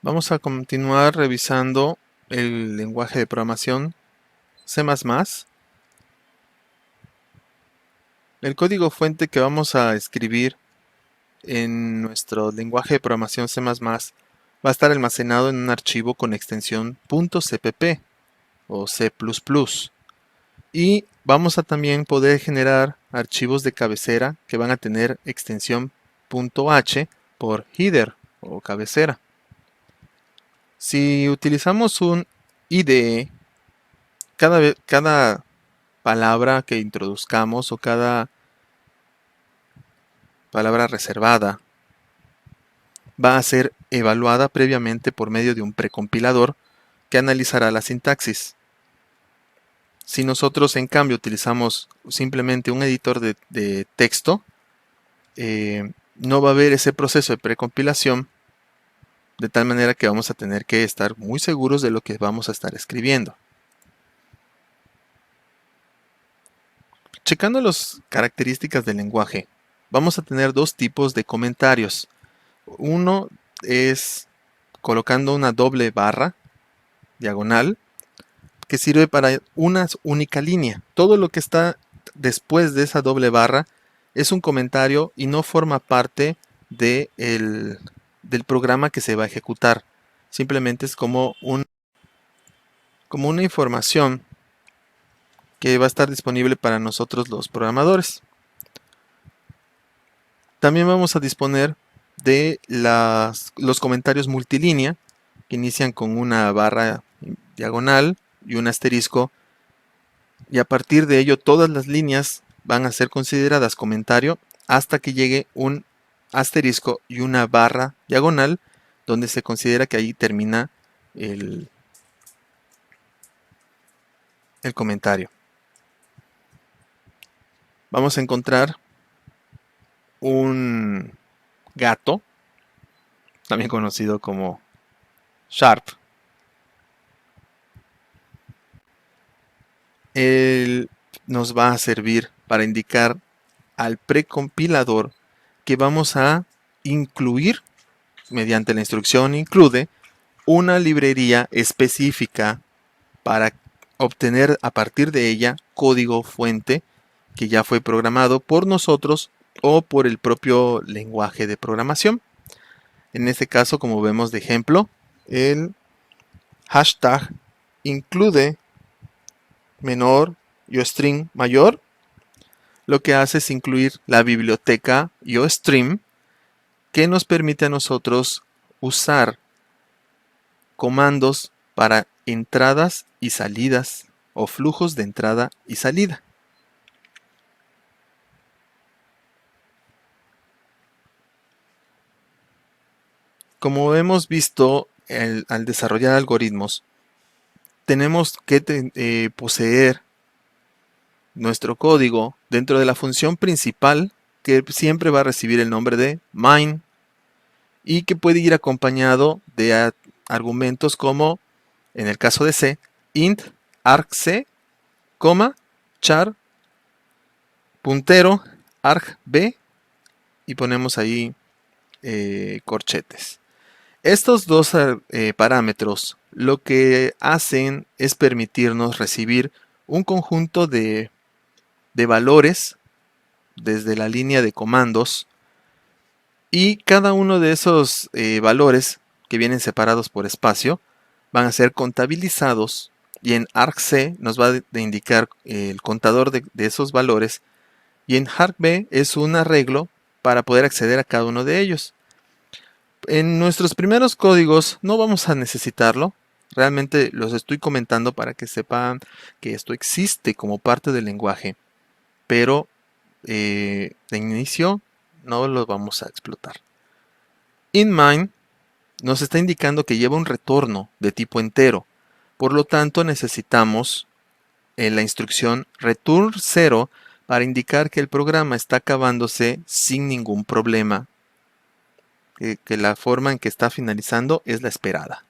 Vamos a continuar revisando el lenguaje de programación C++. El código fuente que vamos a escribir en nuestro lenguaje de programación C++ va a estar almacenado en un archivo con extensión .cpp o C++. Y vamos a también poder generar archivos de cabecera que van a tener extensión .h por header o cabecera. Si utilizamos un IDE, cada palabra que introduzcamos o cada palabra reservada va a ser evaluada previamente por medio de un precompilador que analizará la sintaxis. Si nosotros en cambio utilizamos simplemente un editor de texto, no va a haber ese proceso de precompilación, de tal manera que vamos a tener que estar muy seguros de lo que vamos a estar escribiendo. Checando las características del lenguaje, vamos a tener dos tipos de comentarios. Uno es colocando una doble barra diagonal que sirve para una única línea. Todo lo que está después de esa doble barra es un comentario y no forma parte del programa que se va a ejecutar. Simplemente es como una información que va a estar disponible para nosotros los programadores. También vamos a disponer de los comentarios multilínea que inician con una barra diagonal y un asterisco, y a partir de ello todas las líneas van a ser consideradas comentario hasta que llegue un asterisco y una barra diagonal donde se considera que ahí termina el comentario. Vamos a encontrar un gato, también conocido como Sharp. Él nos va a servir para indicar al precompilador que vamos a incluir mediante la instrucción include una librería específica para obtener a partir de ella código fuente que ya fue programado por nosotros o por el propio lenguaje de programación. En este caso, como vemos de ejemplo, el hashtag include menor iostream mayor, lo que hace es incluir la biblioteca iostream que nos permite a nosotros usar comandos para entradas y salidas o flujos de entrada y salida. Como hemos visto al desarrollar algoritmos, tenemos que poseer nuestro código dentro de la función principal que siempre va a recibir el nombre de main y que puede ir acompañado de argumentos como, en el caso de C, int argc, char, puntero, argb, y ponemos ahí corchetes. Estos dos parámetros lo que hacen es permitirnos recibir un conjunto de valores desde la línea de comandos, y cada uno de esos valores que vienen separados por espacio van a ser contabilizados, y en argc nos va a indicar el contador de esos valores, y en argb es un arreglo para poder acceder a cada uno de ellos. En nuestros primeros códigos no vamos a necesitarlo. Realmente los estoy comentando para que sepan que esto existe como parte del lenguaje, pero de inicio no lo vamos a explotar. InMain nos está indicando que lleva un retorno de tipo entero. Por lo tanto, necesitamos la instrucción return 0 para indicar que el programa está acabándose sin ningún problema, que la forma en que está finalizando es la esperada.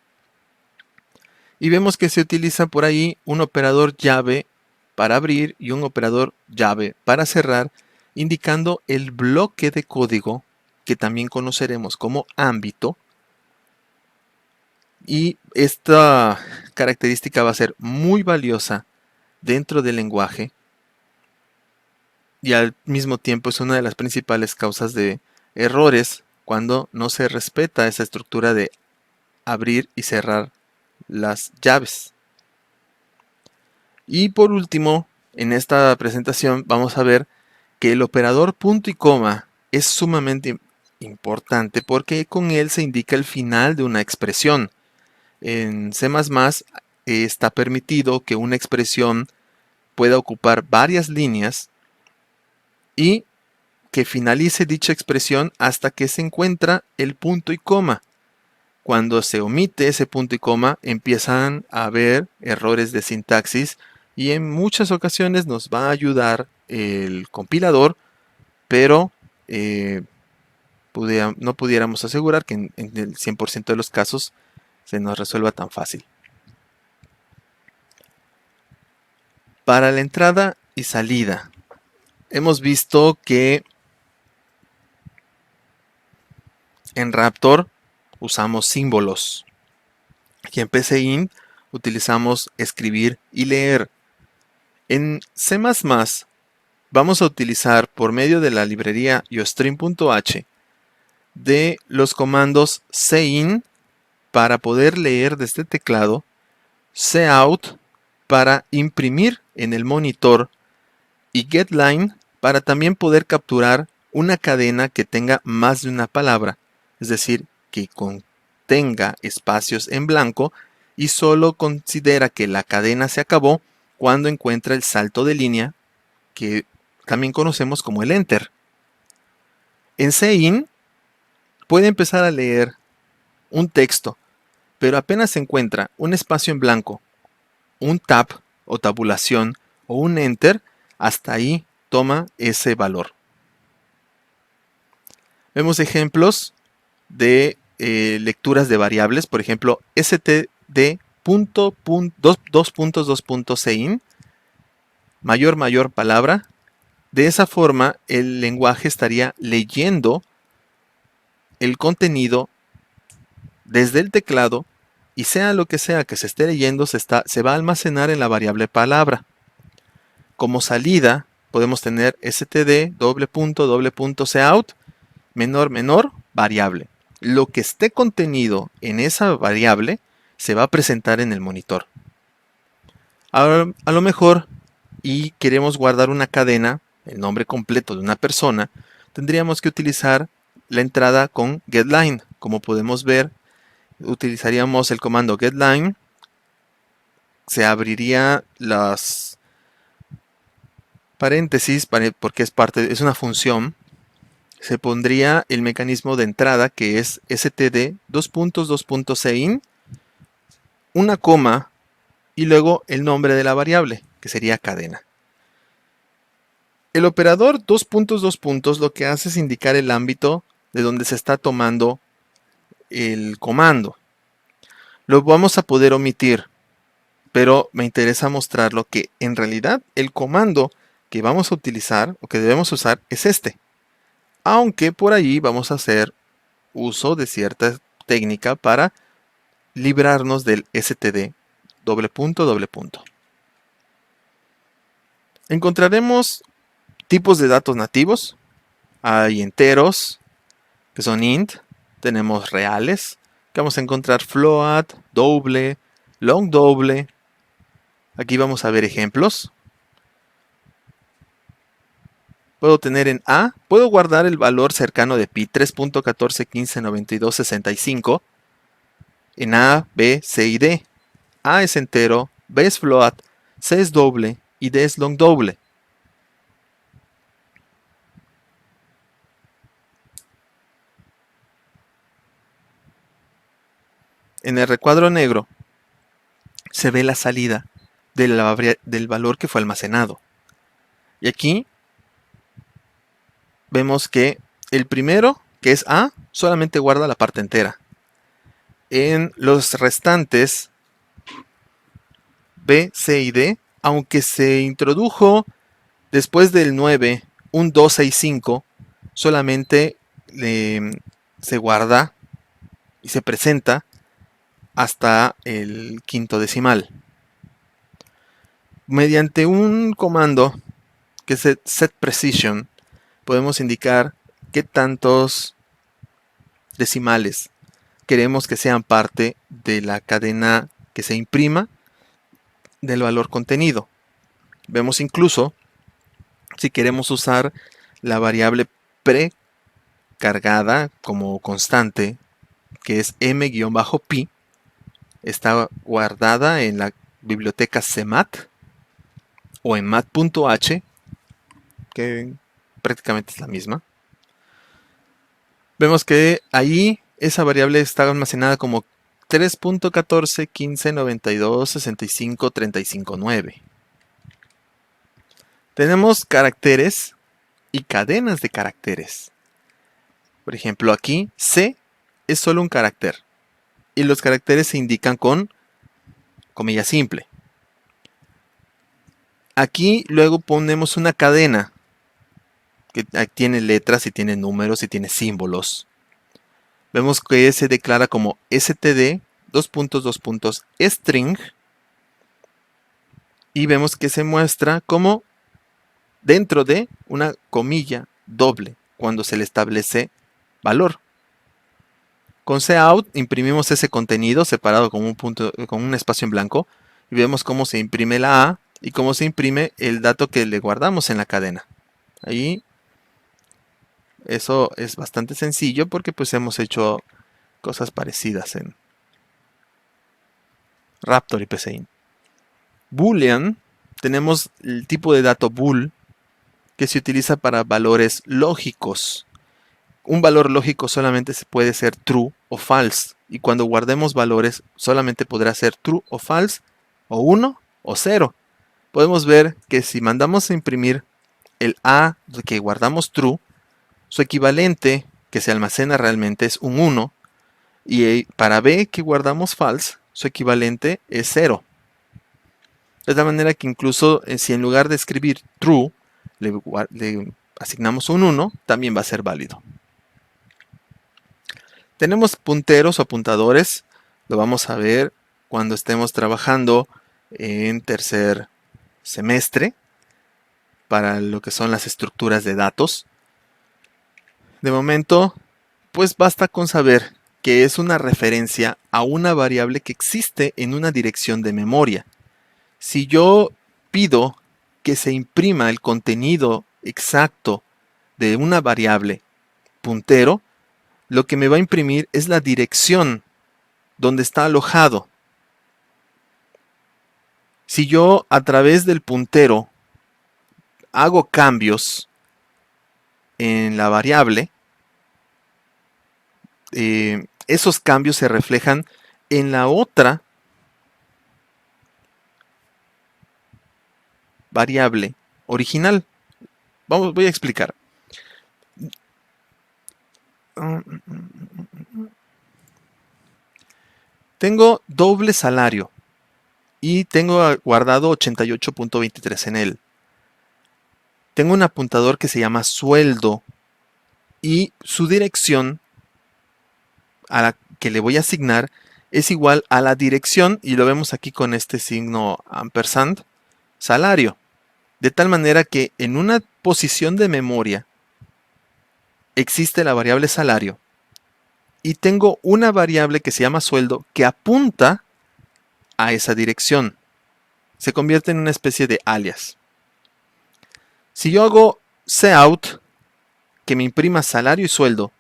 Y vemos que se utiliza por ahí un operador llave para abrir y un operador llave para cerrar, indicando el bloque de código que también conoceremos como ámbito, Y esta característica va a ser muy valiosa dentro del lenguaje y al mismo tiempo es una de las principales causas de errores cuando no se respeta esa estructura de abrir y cerrar las llaves. Y por último, en esta presentación vamos a ver que el operador punto y coma es sumamente importante porque con él se indica el final de una expresión. En C++ está permitido que una expresión pueda ocupar varias líneas y que finalice dicha expresión hasta que se encuentra el punto y coma. Cuando se omite ese punto y coma, empiezan a haber errores de sintaxis y en muchas ocasiones nos va a ayudar el compilador, pero no pudiéramos asegurar que en el 100% de los casos se nos resuelva tan fácil. Para la entrada y salida, hemos visto que en Raptor usamos símbolos. Aquí en PCInt utilizamos escribir y leer. En C++ vamos a utilizar por medio de la librería iostream.h de los comandos cin para poder leer desde el teclado, cout para imprimir en el monitor y getLine para también poder capturar una cadena que tenga más de una palabra, es decir, que contenga espacios en blanco y solo considera que la cadena se acabó cuando encuentra el salto de línea que también conocemos como el enter. En cin puede empezar a leer un texto, pero apenas se encuentra un espacio en blanco, un tab o tabulación o un enter, hasta ahí toma ese valor. Vemos ejemplos de lecturas de variables, por ejemplo, std.2.2.cin, mayor palabra. De esa forma, el lenguaje estaría leyendo el contenido desde el teclado y sea lo que sea que se esté leyendo, se va a almacenar en la variable palabra. Como salida, podemos tener std::cout, menor, variable. Lo que esté contenido en esa variable se va a presentar en el monitor. Ahora, a lo mejor, y queremos guardar una cadena, el nombre completo de una persona, tendríamos que utilizar la entrada con getLine. Como podemos ver, utilizaríamos el comando getLine, se abriría las paréntesis porque es una función, se pondría el mecanismo de entrada que es std::cin, una coma y luego el nombre de la variable que sería cadena. El operador dos puntos lo que hace es indicar el ámbito de donde se está tomando el comando. Lo vamos a poder omitir, pero me interesa mostrarlo que en realidad el comando que vamos a utilizar o que debemos usar es este. Aunque por ahí vamos a hacer uso de cierta técnica para librarnos del std::. Encontraremos tipos de datos nativos. Hay enteros, que son int. Tenemos reales, que vamos a encontrar float, doble, long doble. Aquí vamos a ver ejemplos. Puedo tener en A, puedo guardar el valor cercano de pi 3.14159265 en A, B, C y D. A es entero, B es float, C es doble y D es long doble. En el recuadro negro se ve la salida del valor que fue almacenado. Y aquí vemos que el primero, que es A, solamente guarda la parte entera. En los restantes, B, C y D, aunque se introdujo después del 9 un 265, solamente se guarda y se presenta hasta el quinto decimal. Mediante un comando que es setPrecision, podemos indicar qué tantos decimales queremos que sean parte de la cadena que se imprima del valor contenido. Vemos incluso si queremos usar la variable precargada como constante, que es m-pi, está guardada en la biblioteca cmat o en mat.h, que prácticamente es la misma. Vemos que ahí esa variable está almacenada como 3.14.15.92.65.35.9. Tenemos caracteres y cadenas de caracteres. Por ejemplo, aquí C es solo un carácter y los caracteres se indican con comilla simple. Aquí luego ponemos una cadena que tiene letras y tiene números y tiene símbolos. Vemos que se declara como std string y vemos que se muestra como dentro de una comilla doble cuando se le establece valor. Con cout imprimimos ese contenido separado con un espacio en blanco y vemos cómo se imprime la A y cómo se imprime el dato que le guardamos en la cadena. Ahí eso es bastante sencillo porque pues hemos hecho cosas parecidas en Raptor y PCInt. Boolean, tenemos el tipo de dato bool que se utiliza para valores lógicos. Un valor lógico solamente puede ser true o false. Y cuando guardemos valores solamente podrá ser true o false, o 1 o 0. Podemos ver que si mandamos a imprimir el A que guardamos true, su equivalente que se almacena realmente es un 1. Y para B que guardamos false, su equivalente es 0. De tal manera que incluso si en lugar de escribir true le asignamos un 1, también va a ser válido. Tenemos punteros o apuntadores, lo vamos a ver cuando estemos trabajando en tercer semestre para lo que son las estructuras de datos. De momento, pues basta con saber que es una referencia a una variable que existe en una dirección de memoria. Si yo pido que se imprima el contenido exacto de una variable puntero, lo que me va a imprimir es la dirección donde está alojado. Si yo a través del puntero hago cambios en la variable, esos cambios se reflejan en la otra variable original. Voy a explicar. Tengo doble salario y tengo guardado 88.23 en él. Tengo un apuntador que se llama sueldo y su dirección a la que le voy a asignar es igual a la dirección, y lo vemos aquí con este signo ampersand, salario. De tal manera que en una posición de memoria existe la variable salario y tengo una variable que se llama sueldo que apunta a esa dirección. Se convierte en una especie de alias. Si yo hago cout que me imprima salario y sueldo,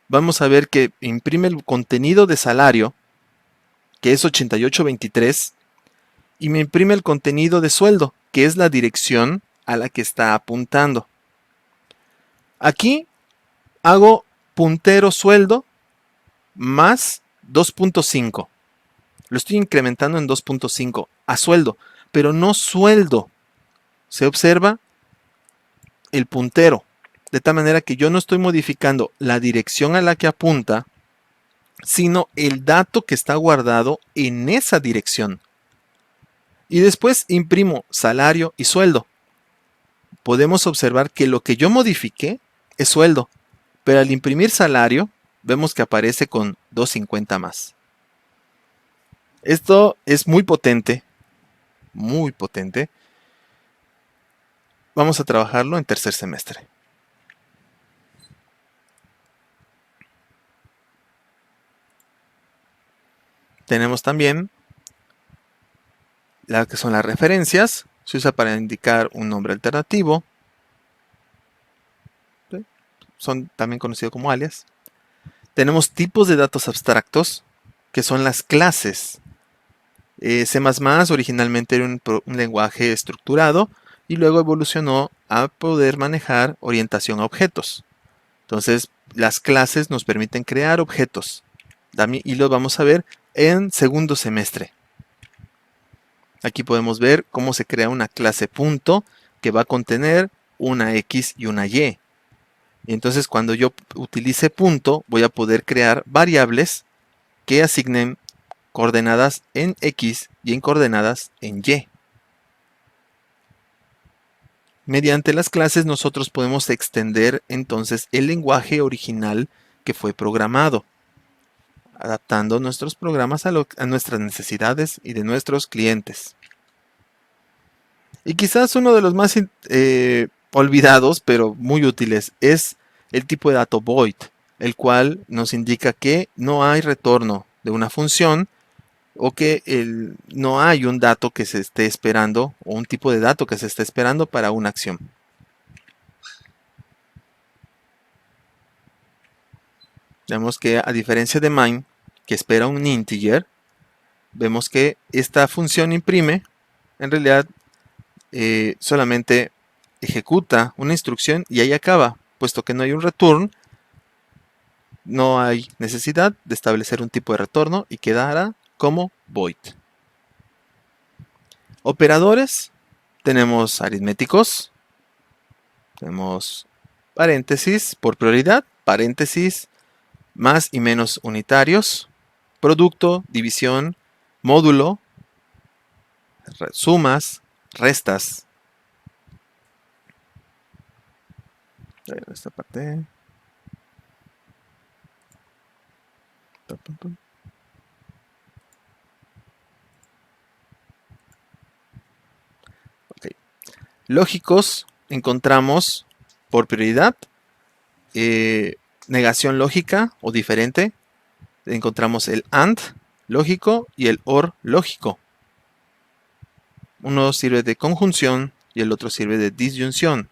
vamos a ver que imprime el contenido de salario, que es 88.23, y me imprime el contenido de sueldo, que es la dirección a la que está apuntando. Aquí hago puntero sueldo más 2.5. Lo estoy incrementando en 2.5 a sueldo, pero no sueldo. Se observa el puntero, de tal manera que yo no estoy modificando la dirección a la que apunta, sino el dato que está guardado en esa dirección. Y después imprimo salario y sueldo. Podemos observar que lo que yo modifiqué es sueldo, pero al imprimir salario, vemos que aparece con 2.50 más. Esto es muy potente, muy potente. Vamos a trabajarlo en tercer semestre. Tenemos también las que son las referencias. Se usa para indicar un nombre alternativo. ¿Sí? Son también conocidos como alias. Tenemos tipos de datos abstractos, que son las clases. C++ originalmente era un lenguaje estructurado y luego evolucionó a poder manejar orientación a objetos. Entonces, las clases nos permiten crear objetos y lo vamos a ver en segundo semestre. Aquí podemos ver cómo se crea una clase punto que va a contener una X y una Y. Y entonces, cuando yo utilice punto, voy a poder crear variables que asignen coordenadas en X y en coordenadas en Y. Mediante las clases nosotros podemos extender entonces el lenguaje original que fue programado, adaptando nuestros programas a nuestras necesidades y de nuestros clientes. Y quizás uno de los más olvidados, pero muy útiles, es el tipo de dato void, el cual nos indica que no hay retorno de una función o que no hay un dato que se esté esperando o un tipo de dato que se esté esperando para una acción. Vemos que a diferencia de main, que espera un integer, vemos que esta función imprime, en realidad solamente ejecuta una instrucción y ahí acaba, puesto que no hay un return, no hay necesidad de establecer un tipo de retorno y quedará como void. Operadores, tenemos aritméticos, tenemos paréntesis por prioridad, paréntesis, más y menos unitarios, producto, división, módulo, sumas, restas. Esta parte. Okay. Lógicos encontramos por prioridad, negación lógica o diferente. Encontramos el AND lógico y el OR lógico. Uno sirve de conjunción y el otro sirve de disyunción.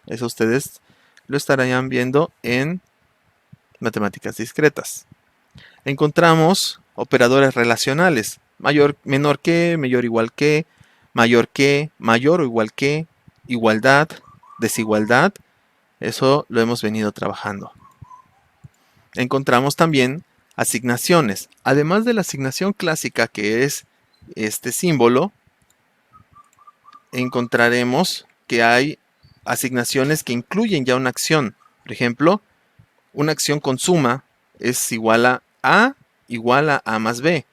Eso ustedes lo estarán viendo en matemáticas discretas. Encontramos operadores relacionales. Mayor, menor que, mayor igual que, mayor o igual que, igualdad, desigualdad. Eso lo hemos venido trabajando. Encontramos también asignaciones. Además de la asignación clásica, que es este símbolo, encontraremos que hay asignaciones que incluyen ya una acción. Por ejemplo, una acción con suma es igual a igual a A más B.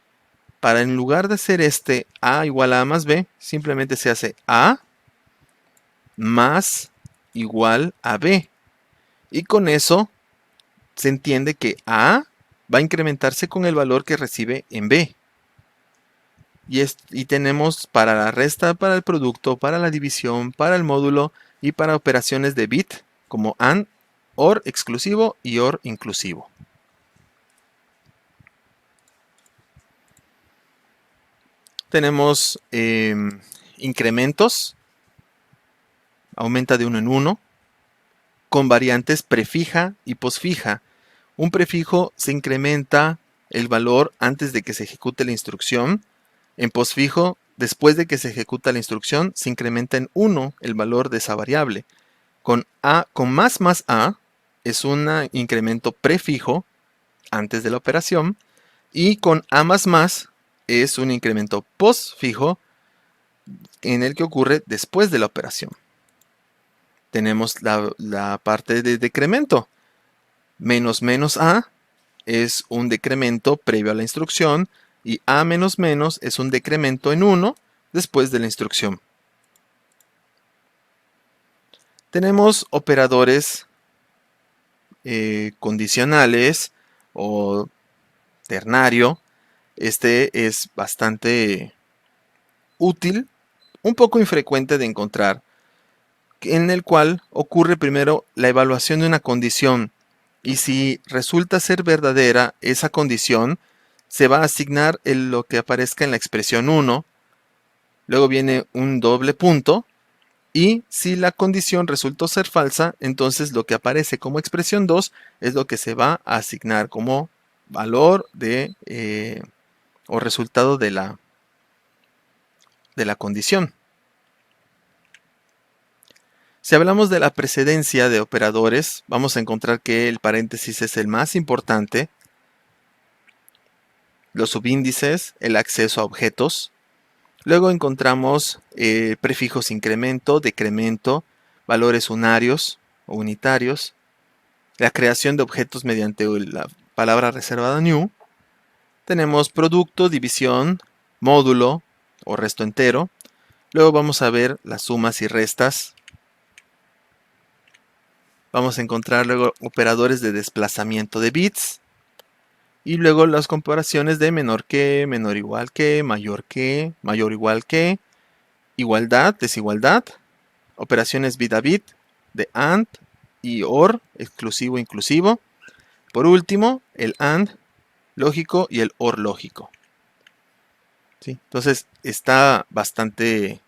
Para en lugar de ser este A igual a A más B, simplemente se hace A más igual a B. Y con eso se entiende que A va a incrementarse con el valor que recibe en B. Y tenemos para la resta, para el producto, para la división, para el módulo y para operaciones de bit como AND, OR exclusivo y OR inclusivo. Tenemos incrementos, aumenta de 1 en 1, con variantes prefija y posfija. Un prefijo se incrementa el valor antes de que se ejecute la instrucción. En posfijo, después de que se ejecuta la instrucción, se incrementa en 1 el valor de esa variable. Con más A es un incremento prefijo antes de la operación. Y con A es un incremento postfijo en el que ocurre después de la operación. Tenemos la parte de decremento. Menos A es un decremento previo a la instrucción y A menos es un decremento en 1 después de la instrucción. Tenemos operadores condicionales o ternario. Este es bastante útil, un poco infrecuente de encontrar, en el cual ocurre primero la evaluación de una condición, y si resulta ser verdadera esa condición, se va a asignar lo que aparezca en la expresión 1, luego viene un doble punto, y si la condición resultó ser falsa, entonces lo que aparece como expresión 2 es lo que se va a asignar como valor o resultado de la condición. Si hablamos de la precedencia de operadores, vamos a encontrar que el paréntesis es el más importante, los subíndices, el acceso a objetos. Luego encontramos prefijos incremento, decremento, valores unarios o unitarios, la creación de objetos mediante la palabra reservada new. Tenemos producto, división, módulo o resto entero. Luego vamos a ver las sumas y restas. Vamos a encontrar luego operadores de desplazamiento de bits. Y luego las comparaciones de menor que, menor igual que, mayor igual que, igualdad, desigualdad, operaciones bit a bit, de AND y OR, exclusivo, inclusivo. Por último, el AND lógico y el OR lógico. ¿Sí? Entonces está bastante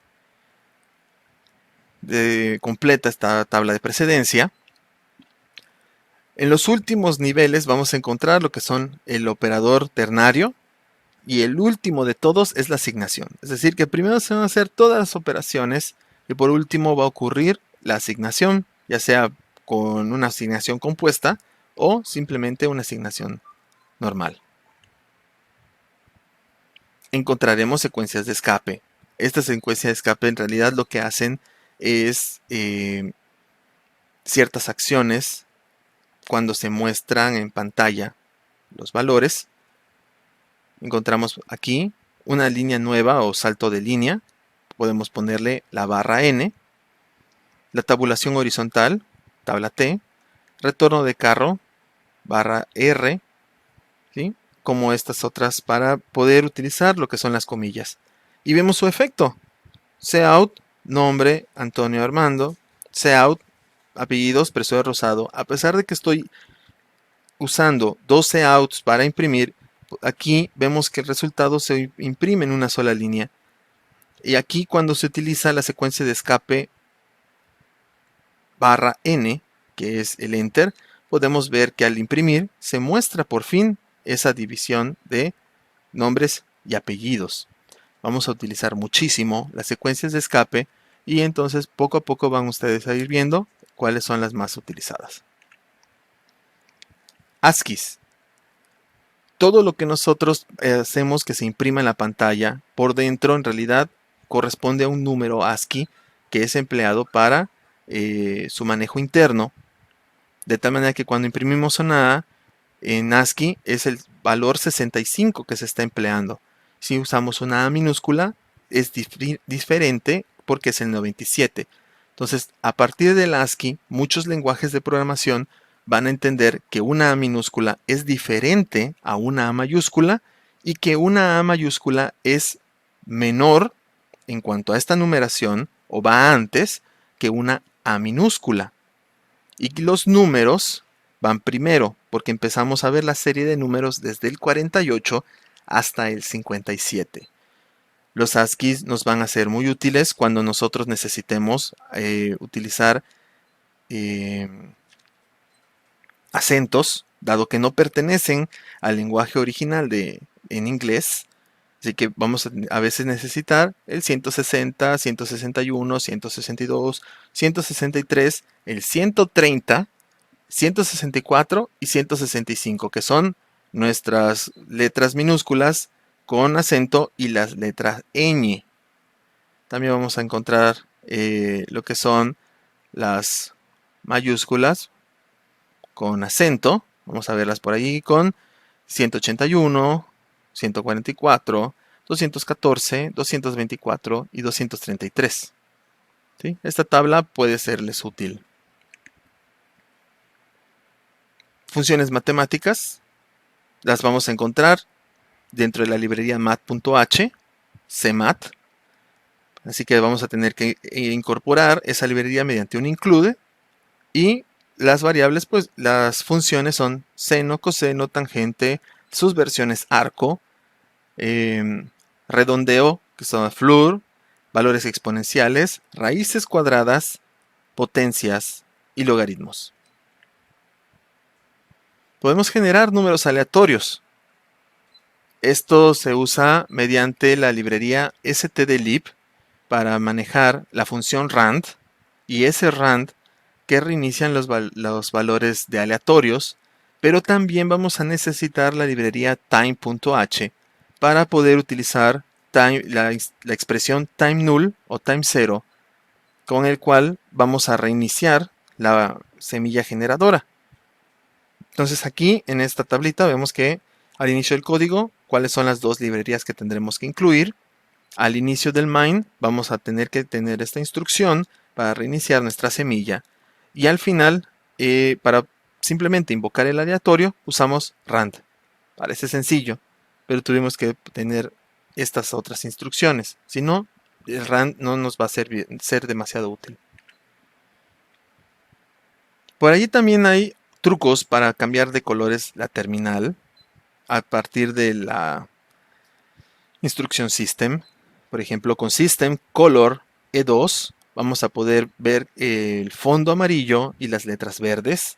completa esta tabla de precedencia. En los últimos niveles vamos a encontrar lo que son el operador ternario, y el último de todos es la asignación. Es decir, que primero se van a hacer todas las operaciones y por último va a ocurrir la asignación, ya sea con una asignación compuesta o simplemente una asignación normal. Encontraremos secuencias de escape. Estas secuencias de escape en realidad lo que hacen es ciertas acciones cuando se muestran en pantalla los valores. Encontramos aquí una línea nueva o salto de línea. Podemos ponerle la barra N. La tabulación horizontal, tabla T. Retorno de carro, barra R. ¿Sí? Como estas otras para poder utilizar lo que son las comillas. Y vemos su efecto. Cout, nombre, Antonio Armando. Cout, apellidos, Preso Rosado. A pesar de que estoy usando 12 outs para imprimir, aquí vemos que el resultado se imprime en una sola línea. Y aquí cuando se utiliza la secuencia de escape barra N, que es el Enter, podemos ver que al imprimir se muestra por fin esa división de nombres y apellidos. Vamos a utilizar muchísimo las secuencias de escape y entonces poco a poco van ustedes a ir viendo cuáles son las más utilizadas. ASCIIs. Todo lo que nosotros hacemos que se imprima en la pantalla, por dentro en realidad corresponde a un número ASCII que es empleado para su manejo interno, de tal manera que cuando imprimimos nada en ASCII es el valor 65 que se está empleando. Si usamos una A minúscula es diferente porque es el 97. Entonces, a partir del ASCII, muchos lenguajes de programación van a entender que una A minúscula es diferente a una A mayúscula y que una A mayúscula es menor en cuanto a esta numeración o va antes que una A minúscula. Y los números van primero porque empezamos a ver la serie de números desde el 48 hasta el 57. Los ASCIIs nos van a ser muy útiles cuando nosotros necesitemos utilizar acentos, dado que no pertenecen al lenguaje original en inglés. Así que vamos a veces necesitar el 160, 161, 162, 163, el 130, 164 y 165, que son nuestras letras minúsculas con acento y las letras ñ. También vamos a encontrar lo que son las mayúsculas con acento. Vamos a verlas por ahí con 181, 144, 214, 224 y 233. ¿Sí? Esta tabla puede serles útil. Funciones matemáticas las vamos a encontrar dentro de la librería mat.h, cmat. Así que vamos a tener que incorporar esa librería mediante un include. Y las variables, pues las funciones son seno, coseno, tangente, sus versiones arco, redondeo, que son floor, valores exponenciales, raíces cuadradas, potencias y logaritmos. Podemos generar números aleatorios. Esto se usa mediante la librería stdlib para manejar la función rand y ese rand que reinician los valores de aleatorios, pero también vamos a necesitar la librería time.h para poder utilizar la expresión time null o time 0, con el cual vamos a reiniciar la semilla generadora. Entonces aquí en esta tablita vemos que al inicio del código, cuáles son las dos librerías que tendremos que incluir. Al inicio del main vamos a tener que tener esta instrucción para reiniciar nuestra semilla. Y al final, para simplemente invocar el aleatorio, usamos rand. Parece sencillo, pero tuvimos que tener estas otras instrucciones. Si no, el rand no nos va a ser demasiado útil. Por allí también hay trucos para cambiar de colores la terminal a partir de la instrucción system. Por ejemplo, con system color E2 vamos a poder ver el fondo amarillo y las letras verdes.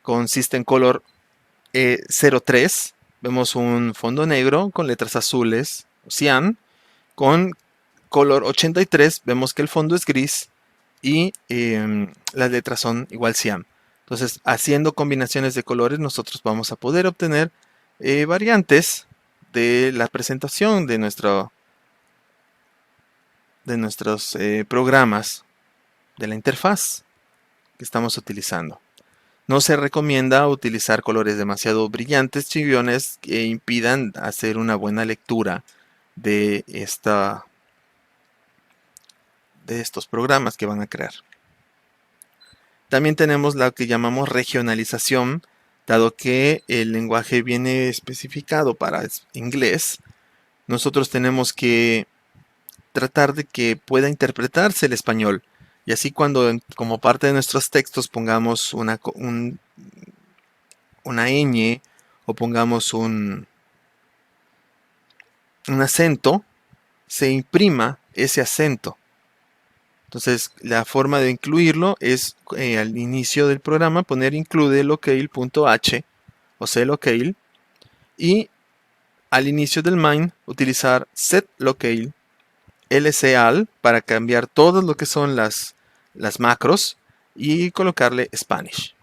Con system color E03 vemos un fondo negro con letras azules, cian. Con color 83 vemos que el fondo es gris y las letras son igual cian. Entonces, haciendo combinaciones de colores, nosotros vamos a poder obtener variantes de la presentación de nuestros programas, de la interfaz que estamos utilizando. No se recomienda utilizar colores demasiado brillantes, chillones, que impidan hacer una buena lectura de estos programas que van a crear. También tenemos lo que llamamos regionalización, dado que el lenguaje viene especificado para inglés. Nosotros tenemos que tratar de que pueda interpretarse el español. Y así cuando como parte de nuestros textos pongamos una ñ o pongamos un acento, se imprima ese acento. Entonces, la forma de incluirlo es al inicio del programa poner include locale.h o clocale y al inicio del main utilizar setlocale lcal para cambiar todo lo que son las macros y colocarle Spanish.